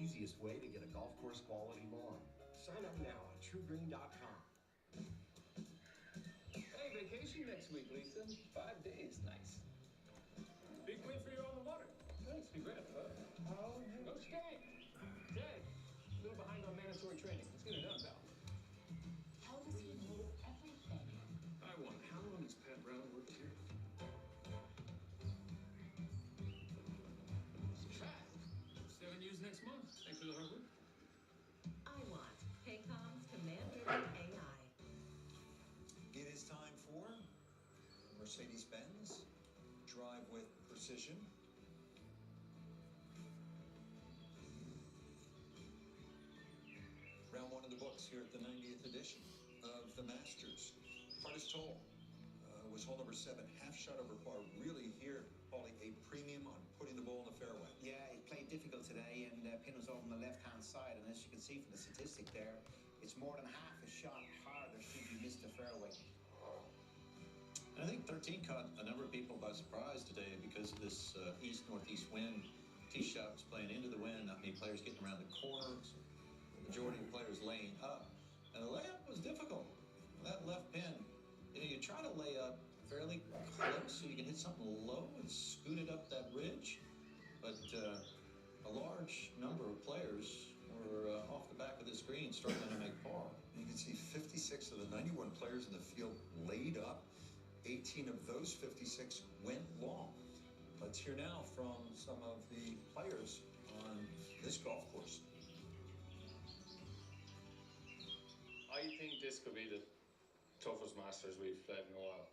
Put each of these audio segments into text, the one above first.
easiest way to get a golf course quality lawn. Sign up now at truegreen.com. Hey, vacation next week, Lisa. 5 days, nice. Big win for you on the water. Thanks, congrats, bud. How are you? Go skate. Jay, a little behind on mandatory training. Let's get it done, pal. How does he know everything? I won. How long has Pat Brown worked here? Pat, 7 years next month. Thanks for the hard work. I want Paycom's command-driven AI. It is time for Mercedes-Benz. Drive with precision. Round one of the books here at the 90th edition of the Masters. Hardest hole was hole number 7, half shot over par. Really here, Paulie, a premium on putting the ball in the fairway. Yeah, he played difficult today, and pin was over on the left-hand side. And as you can see from the statistic there, it's more than half a shot harder should you miss the fairway. I think 13 caught a number of people by surprise today because of this east-northeast wind. Tee shot was playing into the wind, not many players getting around the corners, the majority of players laying up. And the layup was difficult. That left pin, you try to lay up fairly close so you can hit something low and scoot it up that ridge. But a large number of players were off the back of this green struggling to make par. You can see 56 of the 91 players in the field laid up. 18 of those 56 went long. Let's hear now from some of the players on this golf course. I think this could be the toughest Masters we've played in a while.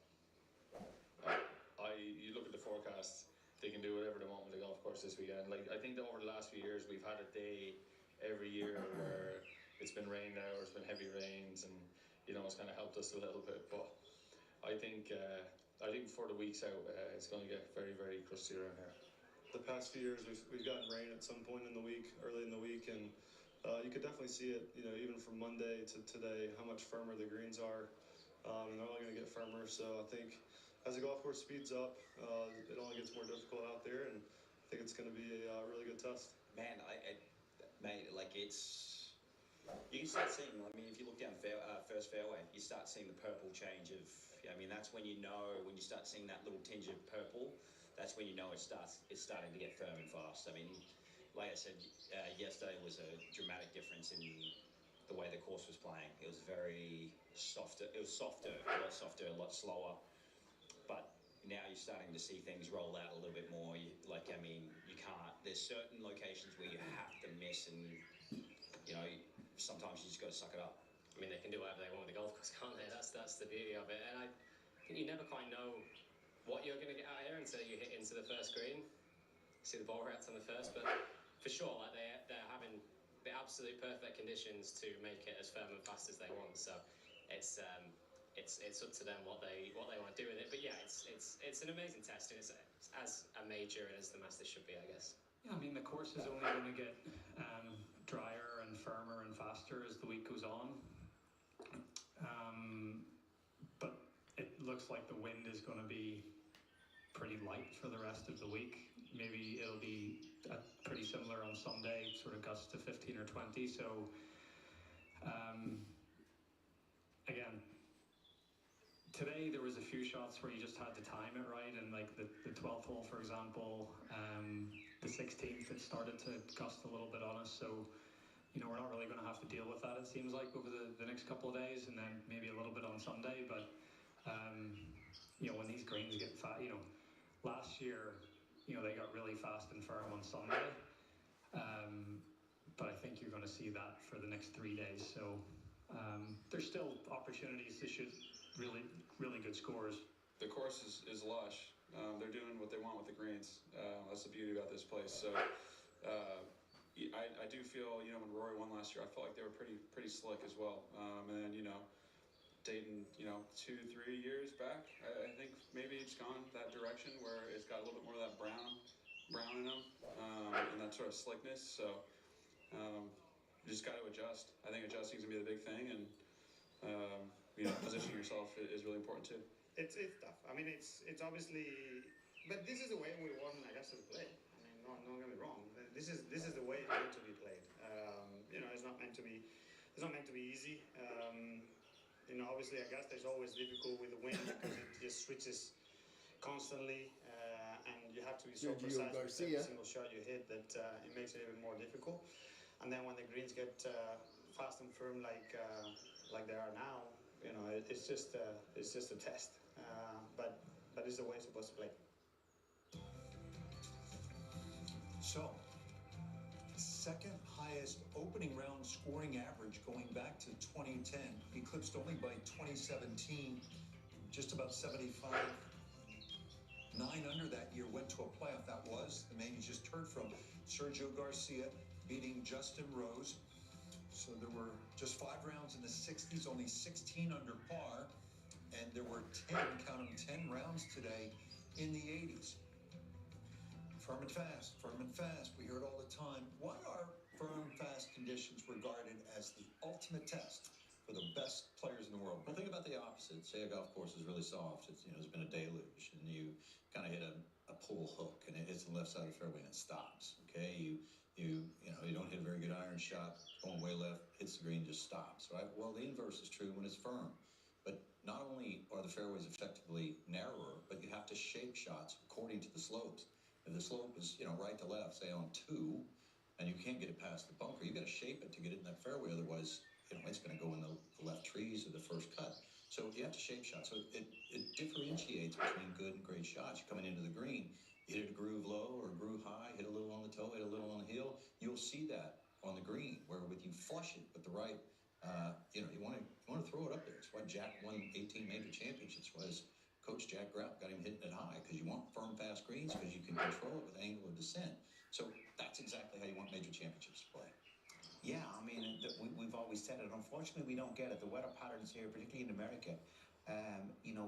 You look at the forecast, they can do whatever they want with the golf course this weekend. Like, I think that over the last few years we've had a day every year where it's been rained out or it's been heavy rains, and it's kind of helped us a little bit. But I think before the week's out, it's going to get very, very crusty around here. The past few years, we've gotten rain at some point in the week, early in the week, and you could definitely see it. Even from Monday to today, how much firmer the greens are, and they're only going to get firmer. So I think as the golf course speeds up, it only gets more difficult out there, and I think it's going to be a really good test. Man, mate, like it's. You can start seeing, if you look down first fairway, you start seeing the purple change of, that's when when you start seeing that little tinge of purple, that's when it's starting to get firm and fast. Like I said, yesterday was a dramatic difference in the way the course was playing. It was very softer, a lot softer, a lot slower, but now you're starting to see things roll out a little bit more. You can't, there's certain locations where you have to miss, and sometimes you just got to suck it up. They can do whatever they want with the golf course, can't they? That's the beauty of it. And I think you never quite know what you're going to get out here until you hit into the first green, see the ball routes on the first. But for sure, they're having the absolute perfect conditions to make it as firm and fast as they want. So it's up to them what they want to do with it. But yeah, it's an amazing test, and it's as a major and as the Masters should be, I guess. Yeah, the course is only going to get drier and firmer and faster as the week goes on. But it looks like the wind is going to be pretty light for the rest of the week. Maybe it'll be pretty similar on Sunday, sort of gusts to 15 or 20. So, again, today there was a few shots where you just had to time it right, and like the 12th hole, for example, the 16th, it started to gust a little bit on us. So, we're not really going to have to deal with that, it seems like, over the next couple of days, and then maybe a little bit on Sunday. But when these greens get fat, last year, they got really fast and firm on Sunday. But I think you're going to see that for the next 3 days. So there's still opportunities to shoot really, really good scores. The course is lush. They're doing what they want with the greens. That's the beauty about this place. So I do feel, when Rory won last year, I felt like they were pretty slick as well. And then, dating, 2-3 years back, I think maybe it's gone that direction where it's got a little bit more of that brown in them, and that sort of slickness. So you just got to adjust. I think adjusting is going to be the big thing, and positioning yourself is really important too. It's tough. It's obviously, but this is the way we want Augusta to play. don't get me wrong. This is the way it's meant to be played. It's not meant to be. It's not meant to be easy. Obviously, Augusta is always difficult with the wind because it just switches constantly, and you have to be so precise with every single shot you hit that it makes it even more difficult. And then when the greens get fast and firm like they are now, it's just a test. But it's the way it's supposed to play. So, second highest opening round scoring average going back to 2010, eclipsed only by 2017, just about 75. 9 under that year went to a playoff. That was the man you just heard from, Sergio Garcia, beating Justin Rose. So there were just 5 rounds in the 60s, only 16 under par, and there were 10, count them, 10 rounds today in the 80s. Firm and fast. We hear it all the time. Why are firm, fast conditions regarded as the ultimate test for the best players in the world? Well, think about the opposite. Say a golf course is really soft. There's been a deluge, and you kind of hit a pull hook, and it hits the left side of the fairway and it stops. Okay, you don't hit a very good iron shot, going way left, hits the green, just stops. Right. Well, the inverse is true when it's firm. But not only are the fairways effectively narrower, but you have to shape shots according to the slopes. If the slope is, right to left, say on 2, and you can't get it past the bunker, you got to shape it to get it in that fairway. Otherwise, it's going to go in the left trees or the first cut. So you have to shape shots. So it differentiates between good and great shots. You're coming into the green, you hit a groove low or a groove high, hit a little on the toe, hit a little on the heel. You'll see that on the green, where with you flush it with the right, you want to throw it up there. It's why Jack won 18 major championships. Was Coach Jack Grout got him hitting it high, because you want firm, fast greens because you can control it with angle of descent. So that's exactly how you want major championships to play. Yeah, I mean, we've always said it. Unfortunately, we don't get it. The weather patterns here, particularly in America,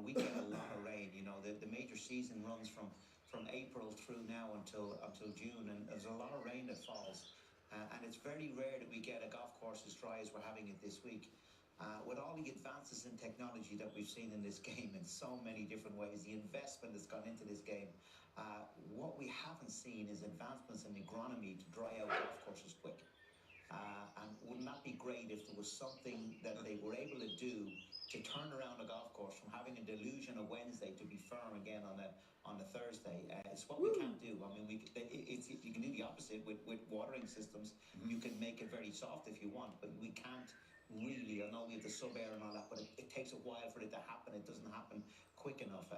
we get a lot of rain. The major season runs from April through now until June, and there's a lot of rain that falls. And it's very rare that we get a golf course as dry as we're having it this week. With all the advances in technology that we've seen in this game in so many different ways, the investment that's gone into this game, what we haven't seen is advancements in agronomy to dry out golf courses quick. And wouldn't that be great if there was something that they were able to do to turn around a golf course from having a deluge on a Wednesday to be firm again on a Thursday? It's what we can't do. I mean, you can do the opposite with watering systems. You can make it very soft if you want, but we can't really. I know we have the sub air and all that, but it takes a while for it to happen. It doesn't happen quick enough.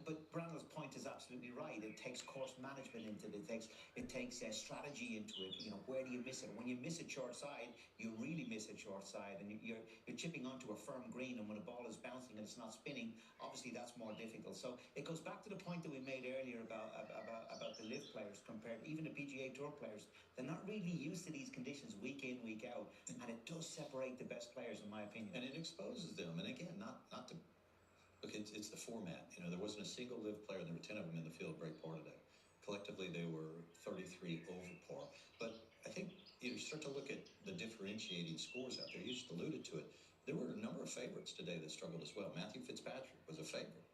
But Brandon's point is absolutely right. It takes course management into it. It takes strategy into it. Where do you miss it? When you miss it short side, you really miss it short side, and you're chipping onto a firm green, and when the ball is bouncing and it's not spinning, obviously that's more difficult. So it goes back to the point that we made earlier about the LIV players compared, even the PGA Tour players. They're not really used to these conditions week in, week out, and it does separate the best players, in my opinion. And it exposes them. And again, not to. Look, it's the format. There wasn't a single LIV player. There were 10 of them in the field break par today. Collectively, they were 33 over par. But I think you start to look at the differentiating scores out there. You just alluded to it. There were a number of favorites today that struggled as well. Matthew Fitzpatrick was a favorite,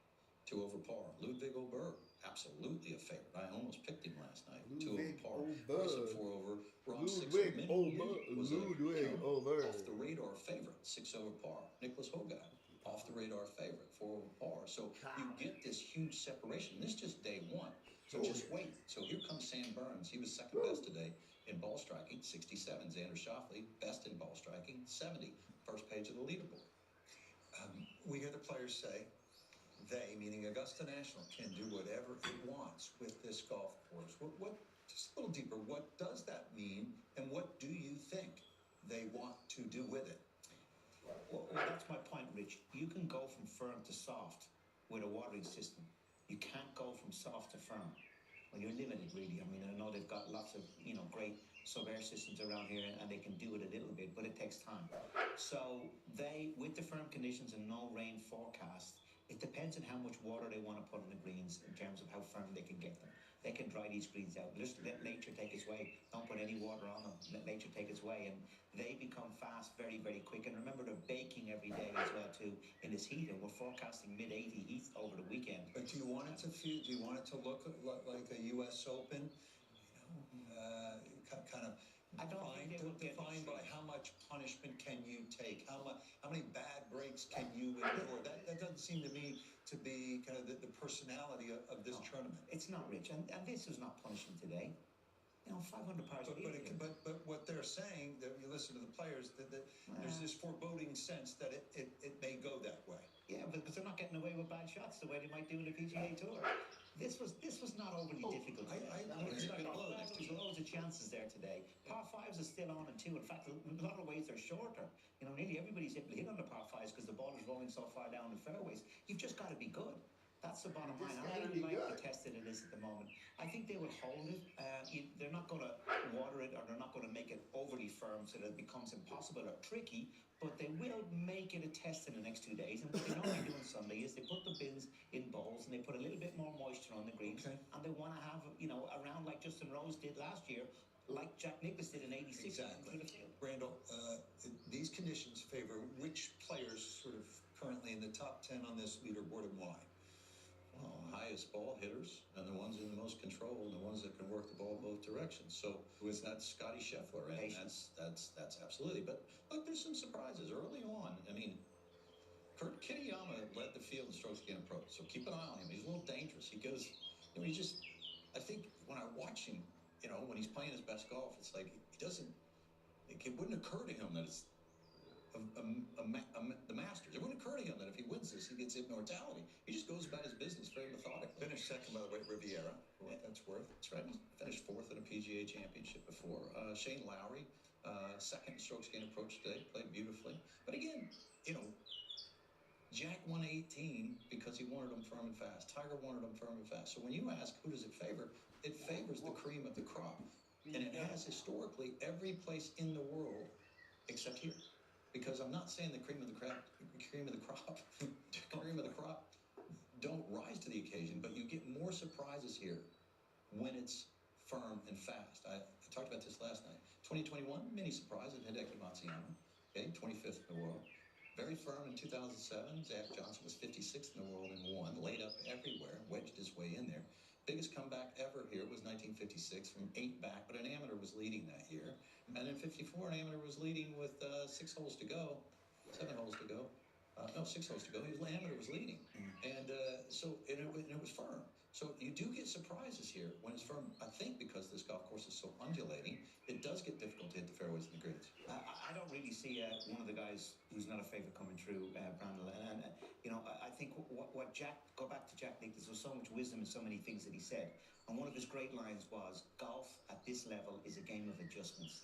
2 over par. Ludwig Oberg, absolutely a favorite. I almost picked him last night, 2 over par. Bryson 4 over. Ron 6 over. Was off the radar favorite, 6 over par. Nicholas Hogan, off the radar favorite, 4 over par. So you get this huge separation. This is just day 1. So just wait. So here comes Sam Burns. He was second best today in ball striking, 67. Xander Schauffele, best in ball striking, 70. First page of the leaderboard. We hear the players say they, meaning Augusta National, can do whatever it wants with this golf course. What just a little deeper, what does that mean, and what do you think they want to do with it? Well, that's my point, Rich. You can go from firm to soft with a watering system. You can't go from soft to firm. Well, you're limited, really. I mean, I know they've got lots of, great sub-air systems around here, and they can do it a little bit, but it takes time. So with the firm conditions and no rain forecast, it depends on how much water they want to put on the greens in terms of how firm they can get them. They can dry these greens out. Just let nature take its way. Don't put any water on them. Let nature take its way. And they become fast very, very quick. And remember, they're baking every day as well, too, in this heat. And we're forecasting mid-80 heat over the weekend. But do you want it to look like a U.S. Open kind of defined by how much punishment can you take, how many bad breaks can you endure. That doesn't seem to me to be kind of the personality of this tournament. It's not, Rich, and this was not punishment today. 500 pars. But what they're saying, that you listen to the players, that there's this foreboding sense that it may go that way. Yeah, because they're not getting away with bad shots the way they might do in the PGA Tour. This was not overly difficult. There's loads of chances there today. Par fives are still on and two. In fact, a lot of ways they're shorter. Nearly everybody's able to hit on the par fives because the ball is rolling so far down the fairways. You've just got to be good. That's the bottom line. I really like the test that it is at the moment. I think they will hold it. They're not going to water it, or they're not going to make it overly firm so that it becomes impossible or tricky, but they will make it a test in the next 2 days. And what they normally do on Sunday is they put the bins in bowls and they put a little bit more moisture on the greens. Okay. And they want to have, a round like Justin Rose did last year, like Jack Nicklaus did in '86. Exactly. Randall, these conditions favor which players sort of currently in the top 10 on this leaderboard, and why? Well, highest ball hitters and the ones in the most control and the ones that can work the ball both directions. So that's Scotty Scheffler, and that's absolutely. But look, there's some surprises early on. I mean, Kurt Kitayama led the field in strokes gained approach, so keep an eye on him. He's a little dangerous. He goes, I think when I watch him, when he's playing his best golf, it's like it wouldn't occur to him that it's the Masters. It wouldn't occur to him that if he wins this, he gets immortality. He just goes about his business very methodically. Finished second, by the way, at Riviera, for what that's worth. That's right. He finished fourth in a PGA Championship before. Shane Lowry, second strokes gained approach today, played beautifully. But again, Jack won 18 because he wanted them firm and fast. Tiger wanted them firm and fast. So when you ask who does it favor, it favors the cream of the crop. And it has historically every place in the world except here. Because I'm not saying the cream of the crop don't rise to the occasion, but you get more surprises here when it's firm and fast. I talked about this last night. 2021, mini surprise at Hideki Matsuyama, 25th in the world. Very firm in 2007. Zach Johnson was 56th in the world and won, laid up everywhere, wedged his way in there. Biggest comeback ever here was 1956 from 8 back, but an amateur was leading that year. And in 54, an amateur was leading with 6 holes to go, 7 holes to go. 6 holes to go. An amateur was leading. And it was firm. So you do get surprises here when it's firm. I think because this golf course is so undulating, it does get difficult to hit the fairways and the greens. I don't really see one of the guys who's not a favourite coming through, Brandel. And I think what go back to Jack Nicklaus, there's so much wisdom in so many things that he said. And one of his great lines was, golf at this level is a game of adjustments.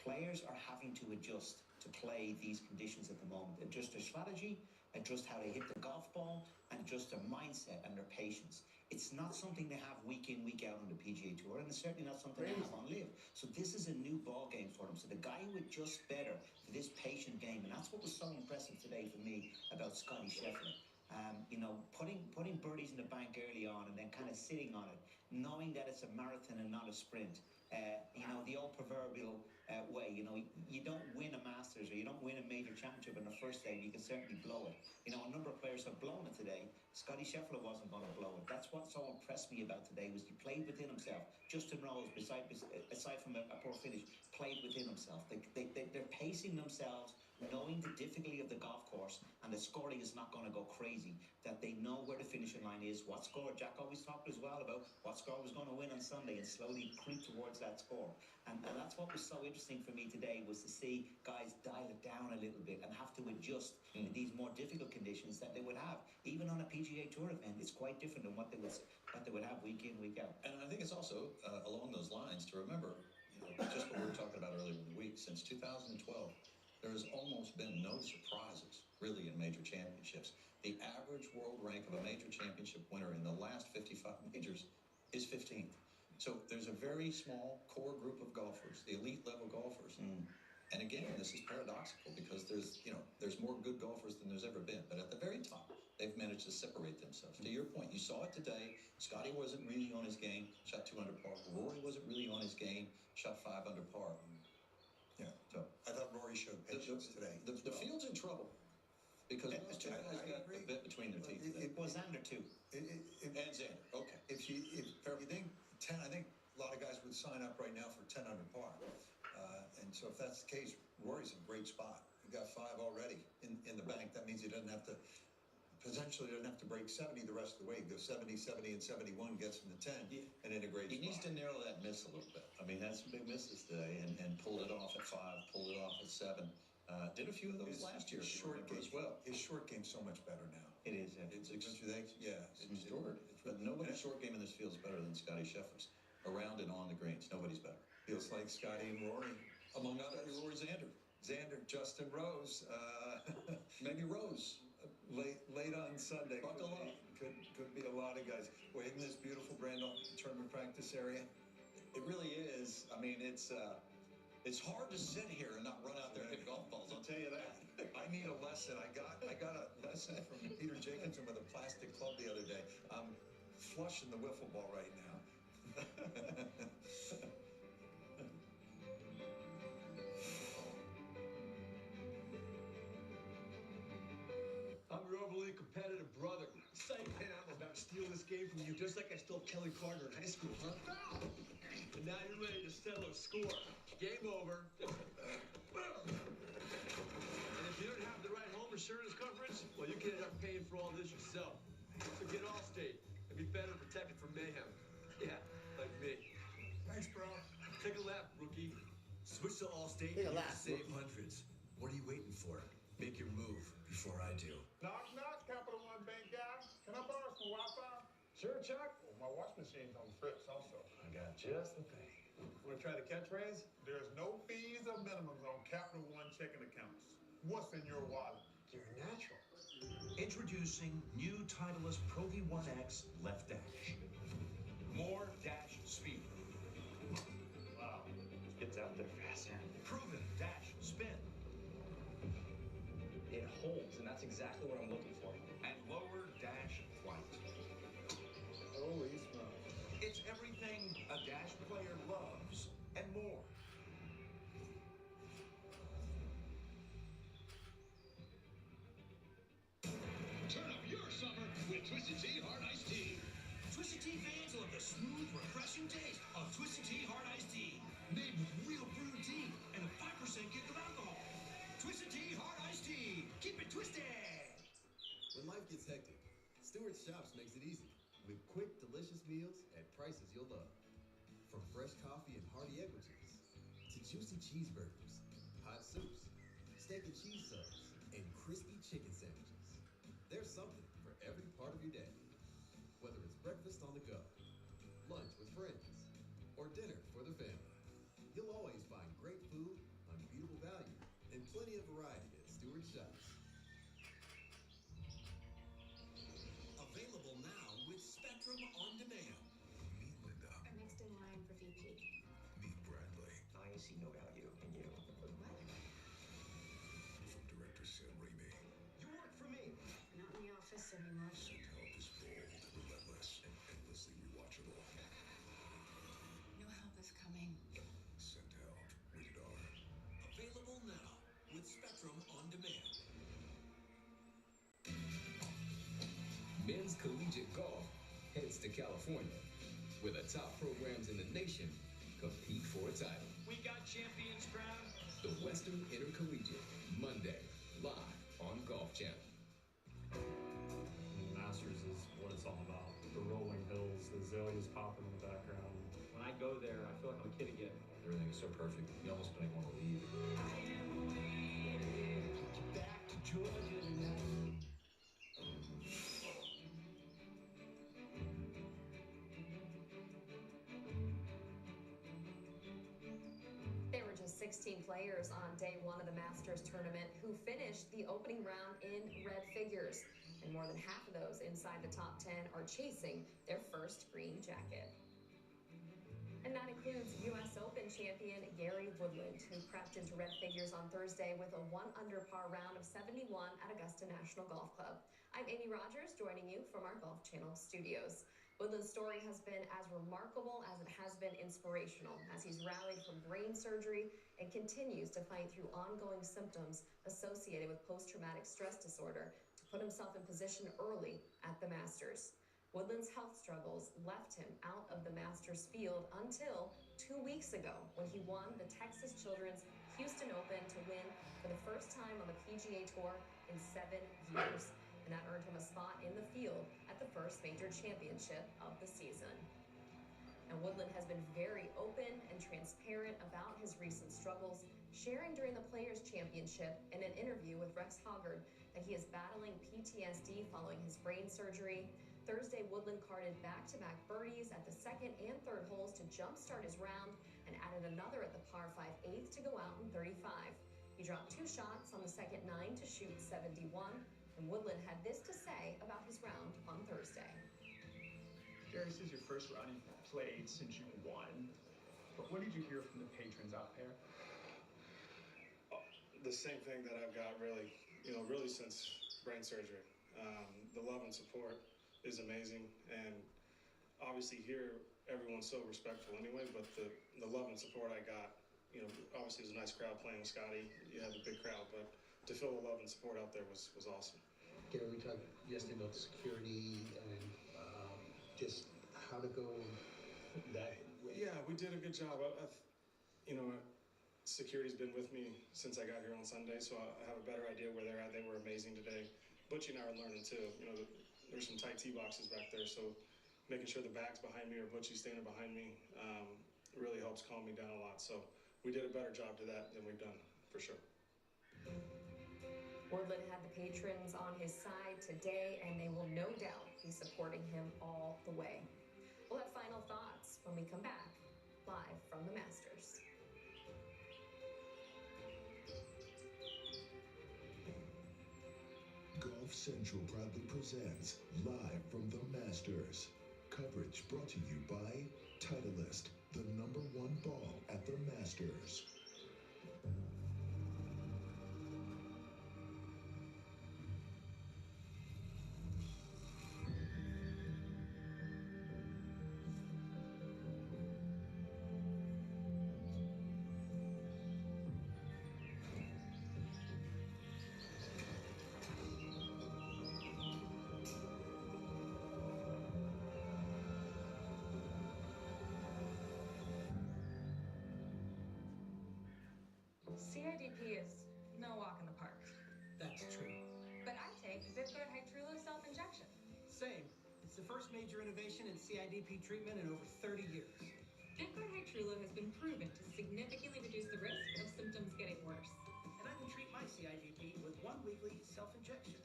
Players are having to adjust to play these conditions at the moment. Adjust their strategy, adjust how they hit the golf ball, and adjust their mindset and their patience. It's not something they have week in, week out on the PGA Tour, and it's certainly not something they have on Live. So this is a new ball game for them. So the guy who adjusts better to this patient game, and that's what was so impressive today for me about Scotty Scheffler. Putting birdies in the bank early on and then kind of sitting on it, knowing that it's a marathon and not a sprint. The old proverbial way, you don't win a Masters or you don't win a major championship on the first day, and you can certainly blow it. A number of players have blown it today. Scotty Scheffler wasn't going to blow it. That's what so impressed me about today, was he played within himself. Justin Rose, aside from a poor finish, played within himself. They're pacing themselves, knowing the difficulty of the golf course, and the scoring is not going to go crazy, that they know where the finishing line is, what score. Jack always talked as well about what score was going to win on Sunday and slowly creep towards that score. And that's what was so interesting for me today, was to see guys dial it down a little bit and have to adjust in these more difficult conditions that they would have. Even on a PGA Tour event, it's quite different than what they would have week in, week out. And I think it's also along those lines to remember, just what we were talking about earlier in the week, since 2012, there has almost been no surprises, really, in major championships. The average world rank of a major championship winner in the last 55 majors is 15th. So there's a very small core group of golfers, the elite level golfers. And again, this is paradoxical because there's more good golfers than there's ever been. But at the very top, they've managed to separate themselves. To your point, you saw it today. Scotty wasn't really on his game, shot 2 under par. Rory wasn't really on his game, shot 5 under par. Yeah. So I thought Rory showed patience today. The field's in trouble because those two guys got a bit between their teeth. It was Xander too. And Xander. Okay. If you think 10, I think a lot of guys would sign up So if that's the case, Rory's in a great spot. He got 5 already in the bank. That means he doesn't have to, potentially doesn't have to break 70 the rest of the way. He goes 70, 70, and 71, gets him to 10, and in a great He spot. needs to narrow that miss a little bit. I mean, had some big misses today and pulled it off at 5, pulled it off at 7. Did a few of those last year, short game as well. His short game's so much better now. It is. Yeah. Don't you think? Yeah. It's restored. But nobody's short game in this field is better than Scotty Scheffler's. Around and on the greens, nobody's better. Feels like Scotty and Rory, among others. Rory Xander. Xander, Justin Rose, Maybe Rose. late on Sunday. Buckle up. Could be a lot of guys. Well, isn't this beautiful Brandon tournament practice area? It really is. I mean, it's hard to sit here and not run out there and hit golf balls. I'll tell you that. I need a lesson. I got a lesson from Peter Jacobson with a plastic club the other day. I'm flushing the wiffle ball right now. I'm your overly competitive brother. Say, man, I'm about to steal this game from you just like I stole Kelly Carter in high school, huh? And now you're ready to settle a score. Game over. And if you don't have the right home insurance coverage, well, you can end up paying for all this yourself. So get Allstate and be better protected from mayhem. Yeah, like me. Thanks, bro. Take a lap, rookie. Switch to Allstate Take a and lap, save rookie. hundreds. What are you waiting for? Make your move before I do. Knock, knock, Capital One Bank guy. Can I borrow some Wi-Fi? Sure, Chuck. Oh, my wash machine's on trips also. I got just the thing. Want to try the catchphrase? There's no fees or minimums on Capital One checking accounts. What's in your wallet? You're natural. Introducing new Titleist Pro V1X Left Dash. More dash speed. Wow. Gets out there fast. Proven dash spin. It holds, and that's exactly what I'm looking for. And lower dash flight. Holy smokes. It's everything a dash player loves and more. Turn up your summer with Twisted Tea Hard Iced Tea. Twisted Tea fans love the smooth, refreshing taste of Twisted Tea Hard Iced Tea. Made with real brewed tea and a 5% kick of alcohol. Twisted Tea Hard Iced Tea. Keep it twisted. When life gets hectic, Stewart's Shops makes it easy with quick, delicious meals at prices you'll love. From fresh coffee and hearty egg whiches to juicy cheeseburgers, hot soups, steak and cheese subs, and crispy chicken sandwiches. There's something for every part of your day. Whether it's breakfast on the go, lunch with friends, or dinner for the family, you'll always find great food, unbeatable value, and plenty of variety at Stewart's Shops. Available now with Spectrum On Demand. Meet Linda. I'm next in line for VP. Meet Bradley. I see no value in you. What? From director Sam Raimi. You work for me. Not in the office anymore. Scent Help is bold, relentless, and endlessly rewatchable. No help is coming. Scent Help. Rated R. Available now with Spectrum On Demand. Men's collegiate golf heads to California, where the top programs in the nation compete for a title. We got champions crowned. The Western Intercollegiate, Monday, live on Golf Channel. Masters is what it's all about. The rolling hills, the azaleas popping in the background. When I go there, I feel like I'm a kid again. Everything is so perfect. You almost don't even want to leave. Back to Georgia tonight. There were just 16 players on day one of the Masters tournament who finished the opening round in red figures. And more than half of those inside the top 10 are chasing their first green jacket. And that includes U.S. Open champion Gary Woodland, who crept into red figures on Thursday with a 1-under par round of 71 at Augusta National Golf Club. I'm Amy Rogers, joining you from our Golf Channel studios. Woodland's story has been as remarkable as it has been inspirational, as he's rallied from brain surgery and continues to fight through ongoing symptoms associated with post-traumatic stress disorder to put himself in position early at the Masters. Woodland's health struggles left him out of the Masters field until 2 weeks ago when he won the Texas Children's Houston Open to win for the first time on the PGA Tour in 7 years. And that earned him a spot in the field at the first major championship of the season. And Woodland has been very open and transparent about his recent struggles, sharing during the Players' Championship in an interview with Rex Hoggard that he is battling PTSD following his brain surgery. Thursday, Woodland carded back-to-back birdies at the second and third holes to jumpstart his round and added another at the par 5 8th to go out in 35. He dropped 2 shots on the second 9 to shoot 71, and Woodland had this to say about his round on Thursday. Jerry, this is your first round you've played since you won, but what did you hear from the patrons out there? The same thing that I've got really since brain surgery. The love and support is amazing, and obviously here everyone's so respectful anyway, but the love and support I got, obviously it was a nice crowd playing with Scotty. You had the big crowd, but to feel the love and support out there was awesome. Gary, we talked yesterday about the security and just how to go that way. Yeah, we did a good job. Security's been with me since I got here on Sunday, so I have a better idea where they're at. They were amazing today. Butchie and I are learning too. There's some tight tee boxes back there, so making sure the bag's behind me or Butchie standing behind me really helps calm me down a lot. So we did a better job to that than we've done, for sure. Woodland had the patrons on his side today, and they will no doubt be supporting him all the way. We'll have final thoughts when we come back, live from the Masters. Golf Central proudly presents Live from the Masters. Coverage brought to you by Titleist, the #1 ball at the Masters. CIDP is no walk in the park. That's true. But I take Vyvgart Hytrulo self-injection. Same. It's the first major innovation in CIDP treatment in over 30 years. Vyvgart Hytrulo has been proven to significantly reduce the risk of symptoms getting worse. And I can treat my CIDP with 1 weekly self-injection.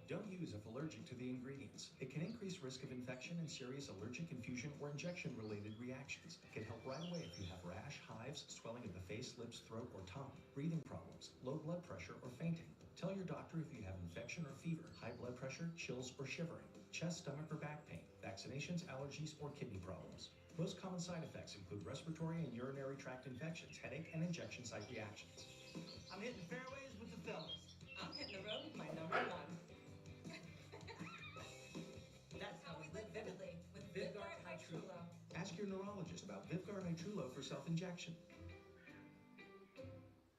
Don't use if allergic to the ingredients. It can increase risk of infection and serious allergic infusion or injection-related reactions. It can help right away if you have rash, hives, swelling of the face, lips, throat, or tongue, breathing problems, low blood pressure, or fainting. Tell your doctor if you have infection or fever, high blood pressure, chills, or shivering, chest, stomach, or back pain, vaccinations, allergies, or kidney problems. Most common side effects include respiratory and urinary tract infections, headache, and injection site reactions. I'm hitting fairways with the fellas. I'm hitting the road with my #1. That's how we live vividly with Vyvgart Hytrulo. Ask your neurologist about Vyvgart Hytrulo for self-injection.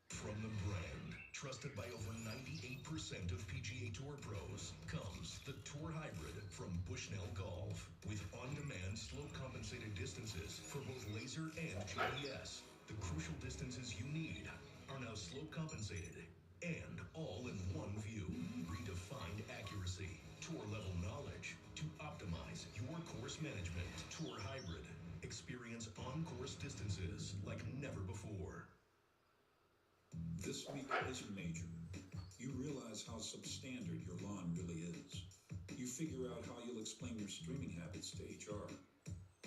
From the brand, trusted by over 98% of PGA Tour pros, comes the Tour Hybrid from Bushnell Golf. With on-demand slope-compensated distances for both laser and GPS. The crucial distances you need are now slope-compensated and all in one view. Redefined accuracy, tour-level knowledge to optimize your course management. Tour Hybrid. Experience on-course distances like never before. This week is major. You realize how substandard your lawn really is. You figure out how you'll explain your streaming habits to HR.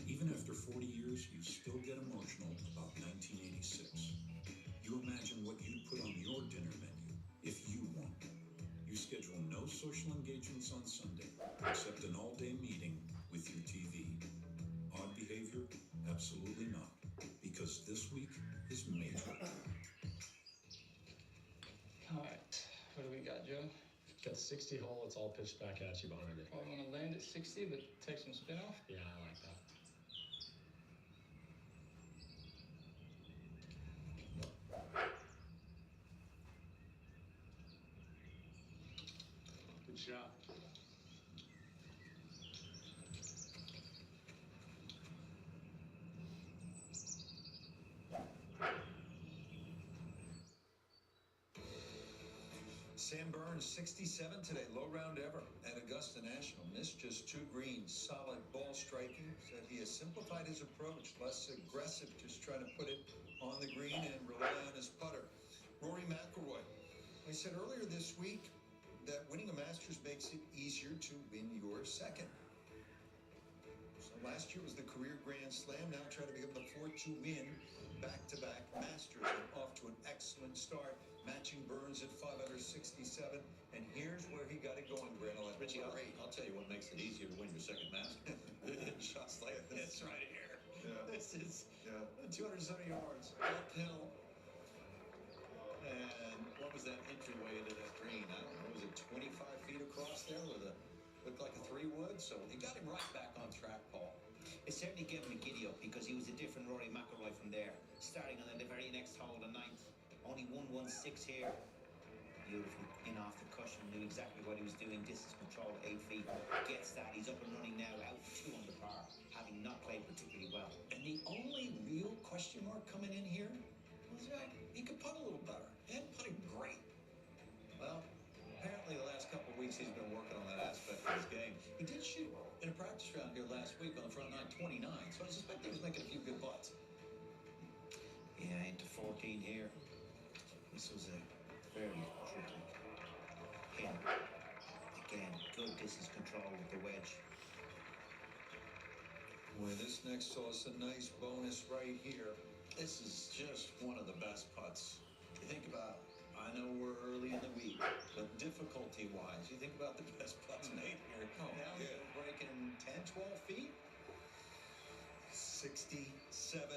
Even after 40 years, you still get emotional about 1986. You imagine what you'd put on your dinner menu if you won. You schedule no social engagements on Sunday, except an all-day meeting with your TV. Odd behavior? Absolutely not. Because this week is major. Alright, what do we got, Joe? Got 60 hole, it's all pitched back at you behind it. Probably want to land at 60, but take some spin off? Yeah, I like that. Good shot. Sam Burns, 67 today, low round ever at Augusta National. Missed just 2 greens, solid ball striking. Said he has simplified his approach, less aggressive, just trying to put it on the green and rely on his putter. Rory McIlroy, I said earlier this week that winning a Masters makes it easier to win your second. So last year was the career Grand Slam, now trying to become the fourth to win back-to-back Masters. And off to an excellent start, matching Burns at 567. And here's where he got it going, Brandon. Richie, I'll tell you what makes it easier to win your second Master. Shots like this right here. Yeah. This is 270 yards uphill. And what was that entryway into that green? I don't know. Was it 25 feet across there with looked like a 3-wood? So he got him right back on track, Paul. It certainly gave him a giddy up because he was a different Rory McIlroy from there. Starting on the very next hole, the 9th. Only 116 here. Beautiful in off the cushion, knew exactly what he was doing. Distance control, 8 feet. Gets that. He's up and running now, out 2 under par, having not played particularly well. And the only real question mark coming in here was that he could putt a little better. He hadn't putted great. Well, apparently the last couple of weeks he's been working on that aspect of his game. He did shoot in a practice round here last week on the front nine, 29. So I suspect he was making a few good putts. Yeah, into 14 here. This was a very tricky pin. Again, good distance control with the wedge. Boy, this next saw us a nice bonus right here. This is just one of the best putts. You think about, I know we're early in the week, but difficulty-wise, you think about the best putts made here. Now he's breaking 10, 12 feet. 67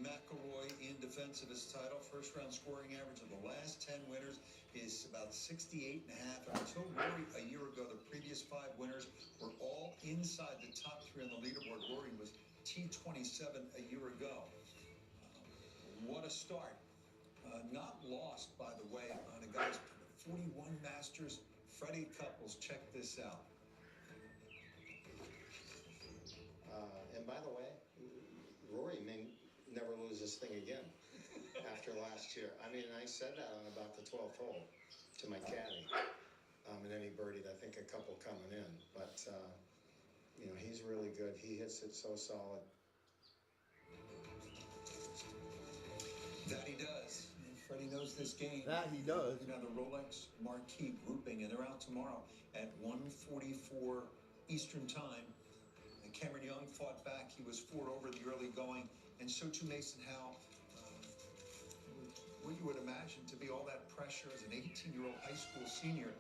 McIlroy in defense of his title. First round scoring average of the last 10 winners is about 68.5. Until Rory a year ago, the previous 5 winners were all inside the top 3 on the leaderboard. Rory was T27 a year ago. What a start. Not lost, by the way, on a guy's 41 Masters. Freddie Couples, check this out. And by the way, Rory may never lose this thing again after last year. I mean, I said that on about the 12th hole to my caddy. And then he birdied, I think, a couple coming in. But, you know, he's really good. He hits it so solid. That he does. And Freddie knows this game. That he does. You know, the Rolex Marquee grouping, and they're out tomorrow at 1:44 Eastern Time. And Cameron Young fought back. He was 4 over the early going, and so too Mason Howe. What you would imagine to be all that pressure as an 18-year-old high school senior.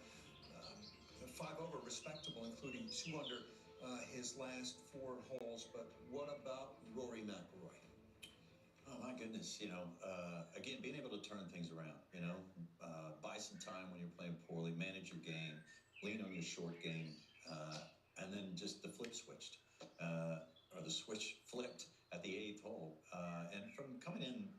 5 over, respectable, including 2 under his last 4 holes. But what about Rory McIlroy? Oh, my goodness, you know, again, being able to turn things around, you know, buy some time when you're playing poorly, manage your game, lean on your short game, and then just the flip switched, or the switch flipped at the 8th hole. And from coming in,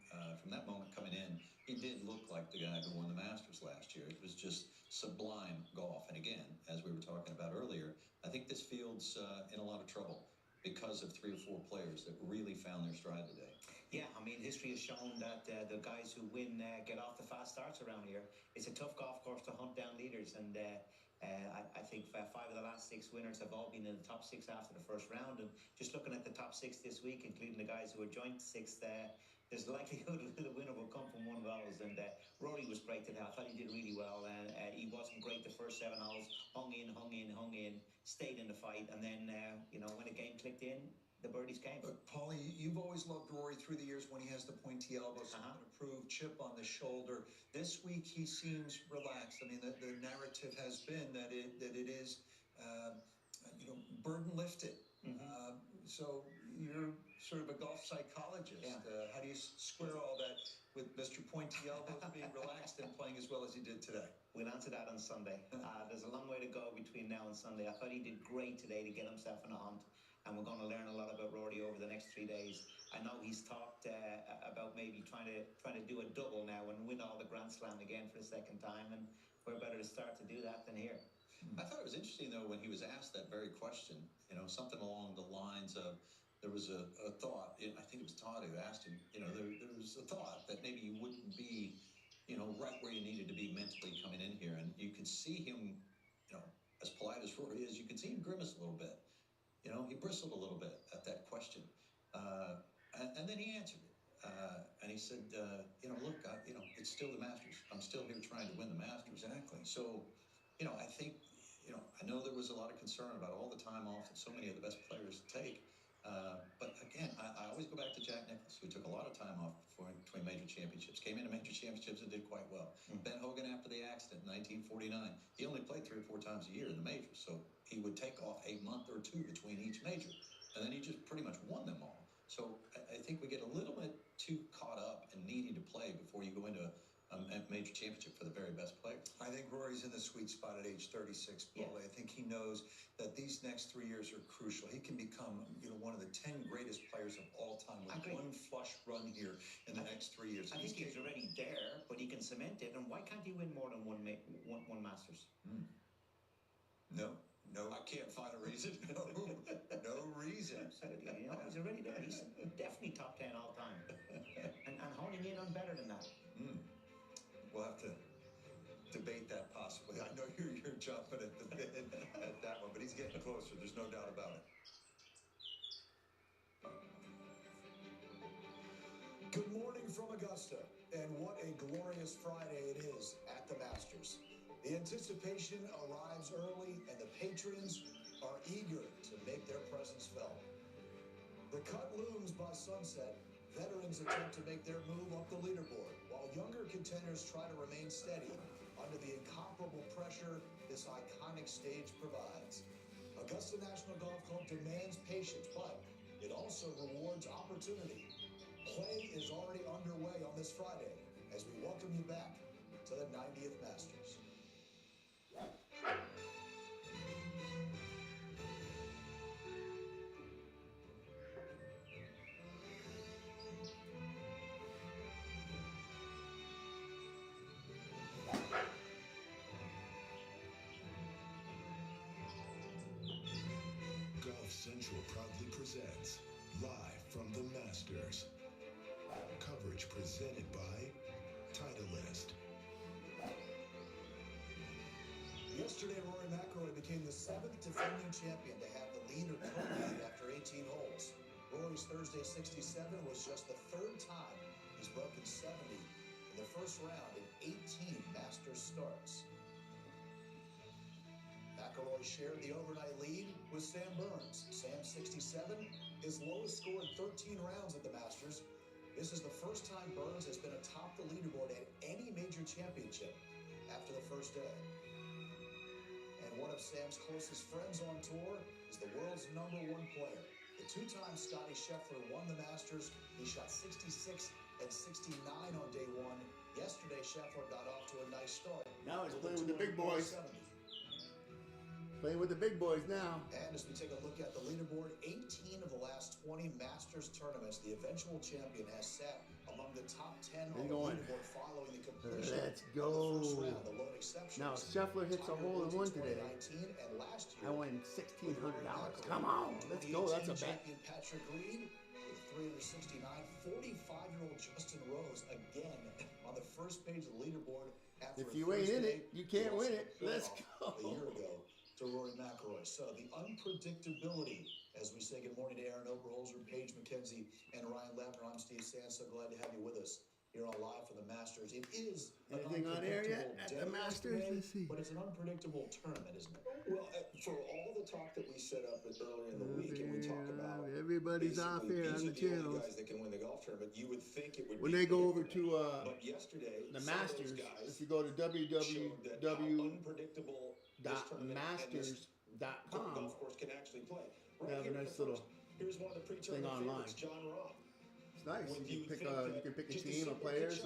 from that moment coming in, he did look like the guy who won the Masters last year. It was just sublime golf. And again, as we were talking about earlier, I think this field's in a lot of trouble because of 3 or 4 players that really found their stride today. Yeah, I mean, history has shown that the guys who win get off the fast starts around here. It's a tough golf course to hunt down leaders, and I think 5 of the last 6 winners have all been in the top 6 after the first round. And just looking at the top 6 this week, including the guys who are joint 6th, there's likelihood the winner will come from one of those. And Rory was great today. I thought he did really well. And he wasn't great the first 7 holes. Hung in, stayed in the fight. And then, you know, when the game clicked in, the birdies came. But, Paulie, you've always loved Rory through the years when he has the pointy elbow, something to prove, chip on the shoulder. This week, he seems relaxed. I mean, the narrative has been that it is, you know, burden lifted. So you're sort of a golf psychologist. Yeah. How do you square all that with Mr. Pointy Elbows being relaxed and playing as well as he did today? We'll answer that on Sunday. There's a long way to go between now and Sunday. I thought he did great today to get himself in a hunt. And we're going to learn a lot about Rory over the next 3 days. I know he's talked about maybe trying to do a double now and win all the Grand Slam again for the 2nd time, and we're better to start to do that than here. I thought it was interesting, though, when he was asked that very question, you know, something along the lines of, there was a thought, I think it was Todd who asked him, you know, there was a thought that maybe you wouldn't be right where you needed to be mentally coming in here. And you could see him, as polite as Rory is, you could see him grimace a little bit. He bristled a little bit at that question. And then he answered it. And he said, look, it's still the Masters. I'm still here trying to win the Masters. Exactly. So, I think, I know there was a lot of concern about all the time off that so many of the best players take. But again, I always go back to Jack Nicklaus, who took a lot of time off between major championships, came into major championships and did quite well. Ben Hogan, after the accident in 1949, he only played 3 or 4 times a year in the majors, so he would take off a month or 2 between each major, and then he just pretty much won them all. So I think we get a little bit too caught up in needing to play before you go into a major championship for the very best players. I think Rory's in the sweet spot at age 36, Paulie. I think he knows that these next 3 years are crucial. He can become, one of the 10 greatest players of all time with one flush run here in the next 3 years. I think he's already there, but he can cement it. And why can't he win more than one Masters? No, I can't find a reason. no reason. He's already there. He's definitely top 10 all time. And honing in on better than that. We'll have to debate that possibly. I know you're jumping at the bit at that one, but he's getting closer. There's no doubt about it. Good morning from Augusta, and what a glorious Friday it is at the Masters. The anticipation arrives early, and the patrons are eager to make their presence felt. The cut looms by sunset. Veterans attempt to make their move up the leaderboard, while younger contenders try to remain steady under the incomparable pressure this iconic stage provides. Augusta National Golf Club demands patience, but it also rewards opportunity. Play is already underway on this Friday as we welcome you back to the 90th Masters. Central proudly presents Live from the Masters. Coverage presented by Titleist. Yesterday, Rory McIlroy became the 7th defending champion to have the lead or co-lead after 18 holes. Rory's Thursday 67 was just the 3rd time he's broken 70 in the first round in 18 Masters starts. McIlroy shared the overnight lead with Sam Burns. Sam's 67, his lowest score in 13 rounds at the Masters. This is the first time Burns has been atop the leaderboard at any major championship after the first day. And one of Sam's closest friends on tour is the world's #1 player. The 2-time Scotty Scheffler won the Masters. He shot 66 and 69 on day 1. Yesterday, Scheffler got off to a nice start. Now he's playing with the big boys. 70. Playing with the big boys now. And as we take a look at the leaderboard, 18 of the last 20 Masters tournaments, the eventual champion has sat among the top 10 on the leaderboard following the completion Let's of go. the first round. The lone exceptions. Now Scheffler hits a hole in one today. And last year, I win $1,600. Come on, let's go. That's a bet. Champion Patrick Reed with 369. 45-year-old Justin Rose again on the first page of the leaderboard. After If you ain't in it, you can't win it. Let's go. A year ago to Rory McIlroy. So the unpredictability, as we say good morning to Aaron Oberholzer, Paige McKenzie, and Ryan Lavner. I'm Steve Sands. So glad to have you with us here on Live from the Masters. It is anything on air yet at the Masters? Let's see. But it's an unpredictable tournament, isn't it? Well, for all the talk that we set up earlier in the week, and we talk about everybody's off here on the channels. Guys that can win the golf tournament, you would think it would. When they go over to but yesterday, the Masters, if you go to www.masters.com, golf course can actually play. They have a nice little Here's one of the thing online. John Rahm. It's nice. You can pick a team of players,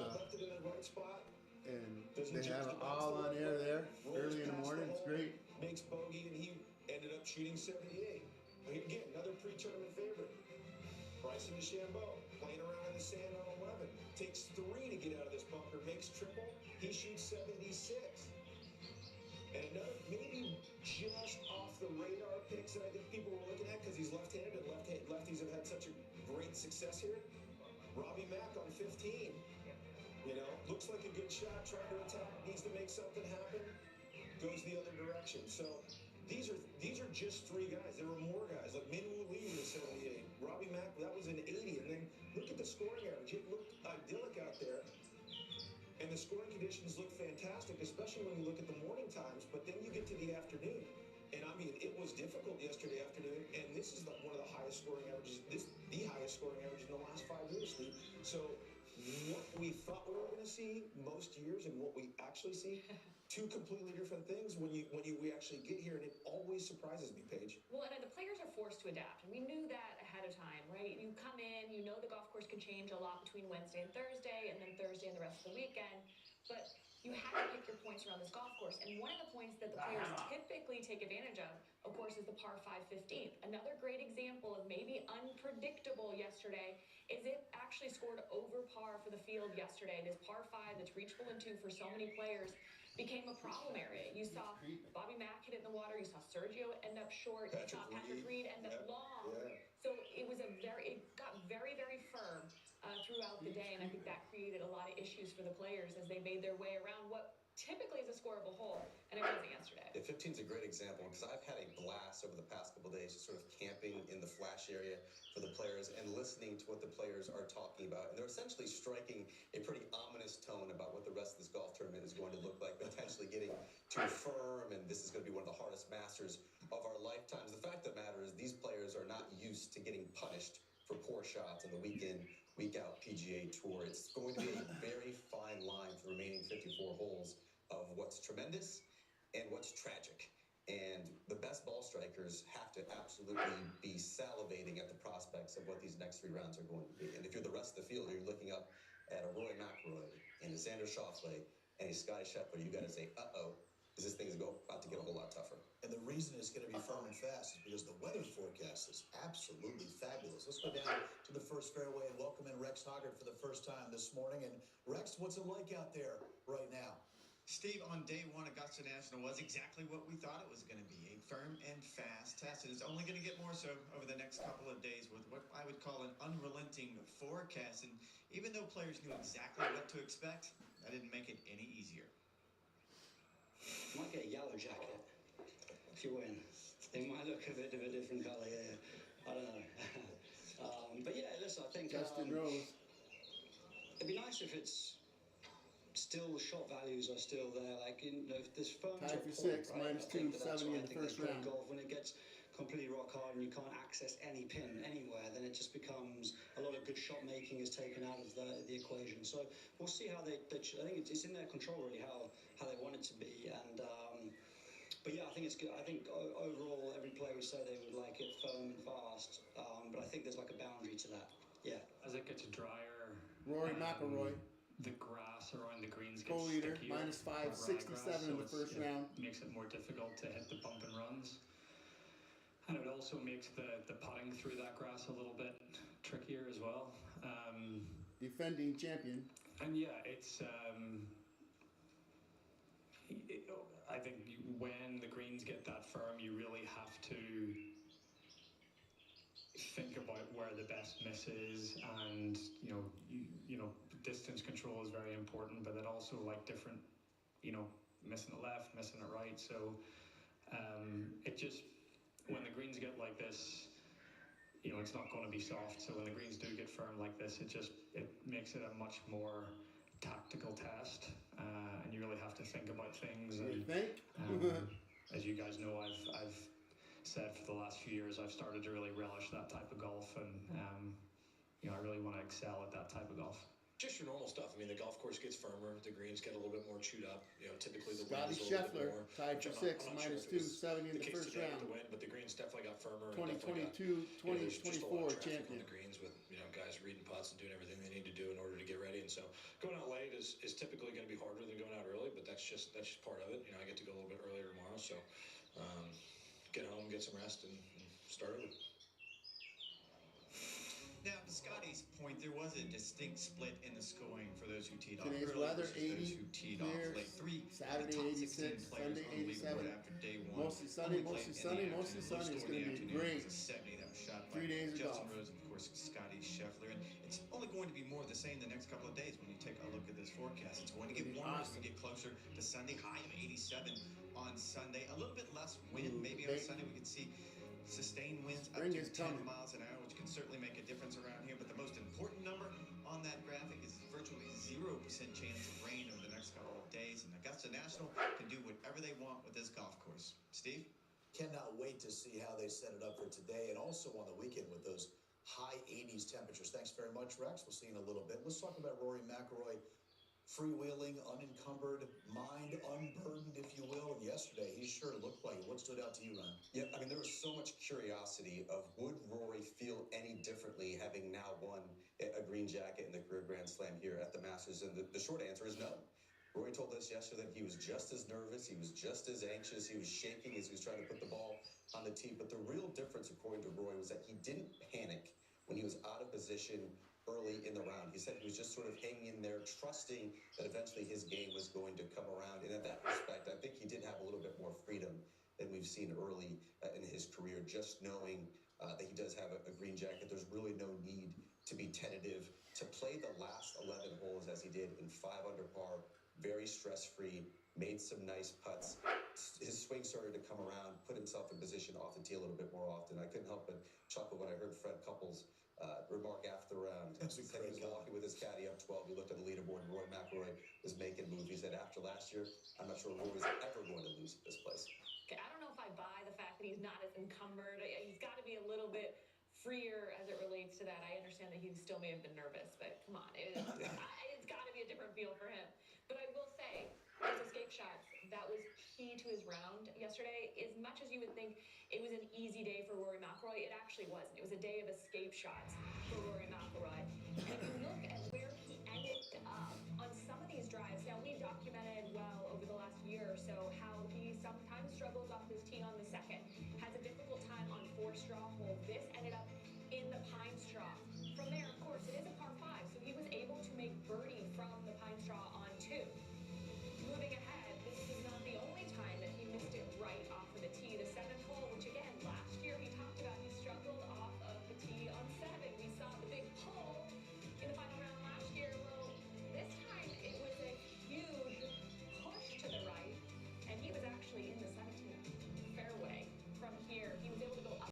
and they have it all on air there early in the morning. It's great. Makes bogey, and he ended up shooting 78. Again, another pre-tournament favorite. Bryson DeChambeau playing around in the sand on 11. Takes 3 to get out of this bunker. Makes triple. He shoots 76. And another, maybe just off the radar picks that I think people were looking at because he's left-handed and lefties have had such a great success here. Robbie Mack on 15. You know, looks like a good shot, trying to attack, needs to make something happen, goes the other direction. So these are just three guys. There were more guys, like Minwoo Lee was a 78. Robbie Mack, that was an 80. And then look at the scoring average. It looked idyllic out there. And the scoring conditions look fantastic, especially when you look at the morning times. But then you get to the afternoon. And I mean, it was difficult yesterday afternoon. And this is one of the highest scoring averages, the highest scoring average in the last 5 years, Steve. So what we thought we were going to see most years and what we actually see, two completely different things when we actually get here, and it always surprises me, Paige. Well, and the players are forced to adapt, and we knew that ahead of time, right? You come in, you know the golf course can change a lot between Wednesday and Thursday, and then Thursday and the rest of the weekend, but you have to pick your points around this golf course, and one of the points that the players typically take advantage of course, is the par 5 15th. Another great example of maybe unpredictable yesterday is it actually scored over par for the field yesterday. This par 5 that's reachable in 2 for so many players became a problem area. You saw Bobby Mack hit it in the water. You saw Sergio end up short. You saw Patrick Reed end up long. Yeah. So it got very, very firm throughout the day, and I think that created a lot of issues for the players as they made their way around what typically is a scoreable hole, and it wasn't yesterday. Yeah, 15 is a great example because I've had a blast over the past couple of days just sort of camping in the flash area for the players and listening to what the players are talking about. And they're essentially striking a pretty ominous tone about what the rest of this golf tournament is going to look like, potentially getting too firm, and this is going to be one of the hardest Masters of our lifetimes. The fact of the matter is these players are not used to getting punished for poor shots on the week in, week out PGA Tour. It's going to be a very fine line for the remaining 54 holes of what's tremendous and what's tragic. And the best ball strikers have to absolutely be salivating at the prospects of what these next 3 rounds are going to be. And if you're the rest of the field, you're looking up at a Rory McIlroy and a Xander Schauffele and a Scottie Scheffler, you got to say, uh-oh, because this thing's about to get a whole lot tougher. And the reason it's going to be firm and fast is because the weather forecast is absolutely fabulous. Let's go down to the first fairway and welcome in Rex Hoggard for the first time this morning. And Rex, what's it like out there right now? Steve, on day 1, Augusta National was exactly what we thought it was going to be, a firm and fast test. And it's only going to get more so over the next couple of days with what I would call an unrelenting forecast. And even though players knew exactly what to expect, that didn't make it any easier. You might get a yellow jacket if you win. It might look a bit of a different colour, yeah. I don't know. But yeah, listen, I think Justin Rose. It'd be nice if it's still the shot values are still there. Like this firm tied for 6, right? minus 270 in the first round. Golf, when it gets completely rock hard and you can't access any pin anywhere, then it just becomes a lot of good shot making is taken out of the equation. So we'll see how they I think it's in their control really how they want it to be. And but yeah, I think it's good. I think overall every player would say they would like it firm and fast. But I think there's like a boundary to that. Yeah. As it gets drier, Rory McIlroy. The grass around the greens gets co-leader, stickier. minus 567 in the first round. Makes it more difficult to hit the bump and runs. And it also makes the putting through that grass a little bit trickier as well. Defending champion. And yeah, it's... I think when the greens get that firm, you really have to think about where the best miss is, and you know distance control is very important, but then also like different, missing it left, missing it right. So it just, when the greens get like this, it's not going to be soft. So when the greens do get firm like this, it makes it a much more tactical test, and you really have to think about things. And, as you guys know, I've said for the last few years, I've started to really relish that type of golf, and I really want to excel at that type of golf. Just your normal stuff. I mean, the golf course gets firmer, the greens get a little bit more chewed up. Typically the wind is a little bit more. Tied for 6, minus 270 in the first round. The wind, but the greens definitely got firmer. 2022, 2024 champion. On the greens with guys reading putts and doing everything they need to do in order to get ready. And so going out late is typically going to be harder than going out early, but that's just part of it. I get to go a little bit earlier tomorrow, so get home, get some rest, and start over. Now, to Scotty's point, there was a distinct split in the scoring for those who teed off Today's early weather, versus 80, those who teed clear, off late. 3 Saturday, of the top 86, 16 players Sunday, on the 87. leaderboard after day 1. Mostly sunny, mostly sunny, mostly sunny. It's going to be great. A 70 that was shot 3 by days of Justin golf. Rose, of course, Scottie Scheffler. And it's only going to be more more of the same the next couple of days when you take a look at this forecast. It's going to get warmer as we get closer to Sunday. High of 87 on Sunday. A little bit less wind. Maybe on Sunday we could see sustained winds up to 10 miles an hour, which can certainly make a difference around here. But the most important number on that graphic is virtually 0% chance of rain over the next couple of days. And Augusta National can do whatever they want with this golf course. Steve? Cannot wait to see how they set it up for today and also on the weekend with those high 80s temperatures. Thanks very much, Rex. We'll see you in a little bit. Let's talk about Rory McIlroy. Freewheeling, unencumbered, mind unburdened, if you will. And yesterday, he sure looked like it. What stood out to you, Ryan? Yeah, I mean, there was so much curiosity of would Rory feel any differently having now won a green jacket in the career Grand Slam here at the Masters? And the short answer is no. Rory told us yesterday that he was just as nervous, he was just as anxious, he was shaking as he was trying to put the ball on the tee. But the real difference, according to Rory, was that he didn't panic when he was out of position early in the round. He said he was just sort of hanging in there, trusting that eventually his game was going to come around. And in that respect, I think he did have a little bit more freedom than we've seen early in his career, just knowing that he does have a green jacket. There's really no need to be tentative, to play the last 11 holes as he did in 5 under par, very stress-free, made some nice putts. His swing started to come around, put himself in position off the tee a little bit more often. I couldn't help but chuckle when I heard Fred Couples remark after the round. He said he was walking with his caddy up 12. He looked at the leaderboard, and Rory McIlroy was making moves. He said, after last year, I'm not sure Rory's ever going to lose at this place. Okay, I don't know if I buy the fact that he's not as encumbered. He's got to be a little bit freer as it relates to that. I understand that he still may have been nervous, but come on, it's got to be a different feel for him. But I will say, those escape shots, that was key to his round yesterday. As much as you would think it was an easy day for Rory McIlroy, it actually wasn't. It was a day of escape shots for Rory